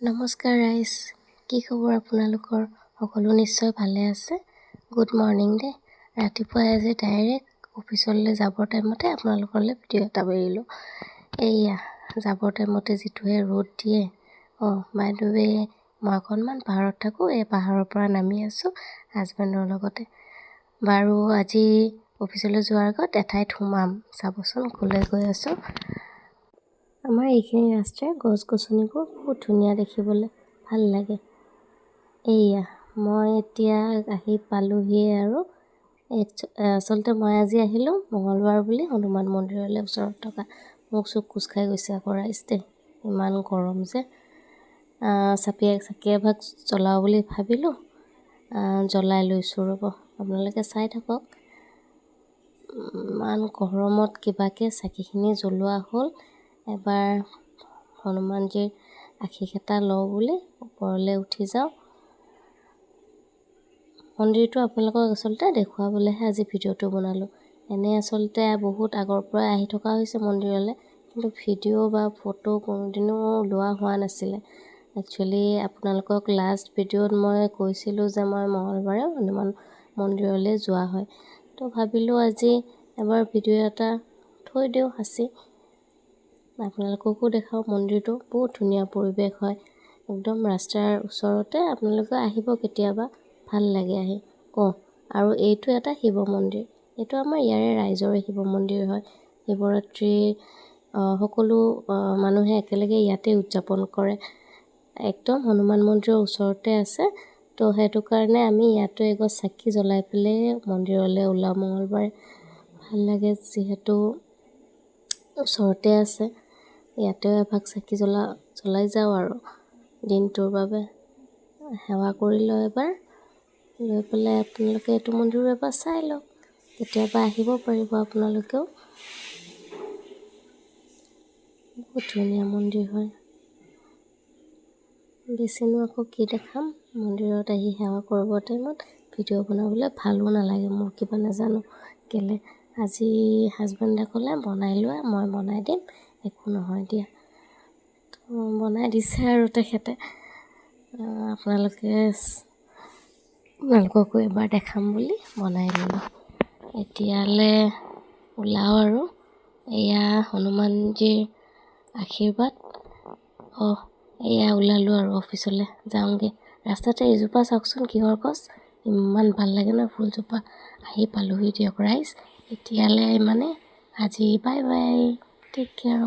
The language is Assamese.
নমস্কাৰ ৰাইজ, কি খবৰ আপোনালোকৰ? সকলো নিশ্চয় ভালে আছে। গুড মৰ্ণিং দে। ৰাতিপুৱা আজি ডাইৰেক্ট অফিচলৈ যাবৰ টাইমতে আপোনালোকলৈ ভিডিঅ' এটা এৰিলোঁ। এইয়া যাবৰ টাইমতে যিটোহে ৰ'দ দিয়ে। বাই দ্য ৱে, মই অকণমান পাহাৰত থাকোঁ। এই পাহাৰৰ পৰা নামি আছোঁ হাজবেণ্ডৰ লগতে। বাৰু আজি অফিচলৈ যোৱাৰ আগত এঠাইত সোমাম, চাবচোন ক'লৈ গৈ আছোঁ। আমাৰ এইখিনি ৰাস্তাৰ গছ-গছনিবোৰ বহুত ধুনীয়া দেখিবলৈ, ভাল লাগে। এইয়া মই এতিয়া আহি পালোহিয়ে আৰু আচলতে মই আজি আহিলোঁ মঙলবাৰ বুলি হনুমান মন্দিৰলৈ ওচৰত থকা। মোক চোক কোচ খাই গৈছে আকৌ ৰাইজ দেই, ইমান গৰম যে। চাকি এভাগ জ্বলাওঁ বুলি ভাবিলোঁ, জ্বলাই লৈছোঁ ৰ'ব, আপোনালোকে চাই থাকক। ইমান গৰমত কিবাকৈ চাকিখিনি জ্বলোৱা হ'ল। এবাৰ হনুমানজিৰ আশীষ এটা লওঁ বুলি ওপৰলৈ উঠি যাওঁ। মন্দিৰটো আপোনালোকক আচলতে দেখুৱাবলৈহে আজি ভিডিঅ'টো বনালোঁ। এনে আচলতে বহুত আগৰ পৰাই আহি থকা হৈছে মন্দিৰলৈ, কিন্তু ভিডিঅ' বা ফটো কোনোদিনো লোৱা হোৱা নাছিলে। একচুৱেলি আপোনালোকক লাষ্ট ভিডিঅ'ত মই কৈছিলোঁ যে মই মঙলবাৰে হনুমান মন্দিৰলৈ যোৱা হয়। তো ভাবিলোঁ আজি এবাৰ ভিডিঅ' এটা থৈ দিওঁ সাঁচি, আপোনালোককো দেখাওঁ। মন্দিৰটো বহুত ধুনীয়া পৰিৱেশ হয়, একদম ৰাস্তাৰ ওচৰতে। আপোনালোকে আহিব কেতিয়াবা, ভাল লাগে আহি। আৰু এইটো এটা শিৱ মন্দিৰ, এইটো আমাৰ ইয়াৰে ৰাইজৰে শিৱ মন্দিৰ হয়। শিৱৰাত্ৰি সকলো মানুহে একেলগে ইয়াতে উদযাপন কৰে। একদম হনুমান মন্দিৰৰ ওচৰতে আছে। তো সেইটো কাৰণে আমি ইয়াতো এগছ চাকি জ্বলাই পেলাই মন্দিৰলৈ ওলাওঁ মঙলবাৰে। ভাল লাগে যিহেতু ওচৰতে আছে, ইয়াতেও এভাগ চাকি জ্বলাই যাওঁ আৰু দিনটোৰ বাবে সেৱা কৰি লওঁ এবাৰ। লৈ পেলাই আপোনালোকে এইটো মন্দিৰো এবাৰ চাই লওক, কেতিয়াবা আহিব পাৰিব আপোনালোকেও। বহুত ধুনীয়া মন্দিৰ হয়। বেছিনো আকৌ কি দেখাম, মন্দিৰত আহি সেৱা কৰিব টাইমত ভিডিঅ' বনাবলৈ ভালো নালাগে মোৰ, কিবা নাজানো কেলৈ। আজি হাজবেণ্ডে ক'লে বনাই লোৱা, মই বনাই দিম, একো নহয় দিয়া। তো বনাই দিছে আৰু তেখেতে। আপোনালোককো এবাৰ দেখাম বুলি বনাই ল'লোঁ। এতিয়ালৈ ওলাওঁ আৰু এয়া হনুমানজিৰ আশীৰ্বাদ। এয়া ওলালোঁ আৰু অফিচলৈ যাওঁগৈ। ৰাস্তাতে এজোপা চাওকচোন কিহৰ গছ, ইমান ভাল লাগে ন ফুলজোপা। আহি পালোহি দিয়ক ৰাইজ, এতিয়ালৈ মানে আজি বাই বাই, টেক কেয়াৰ।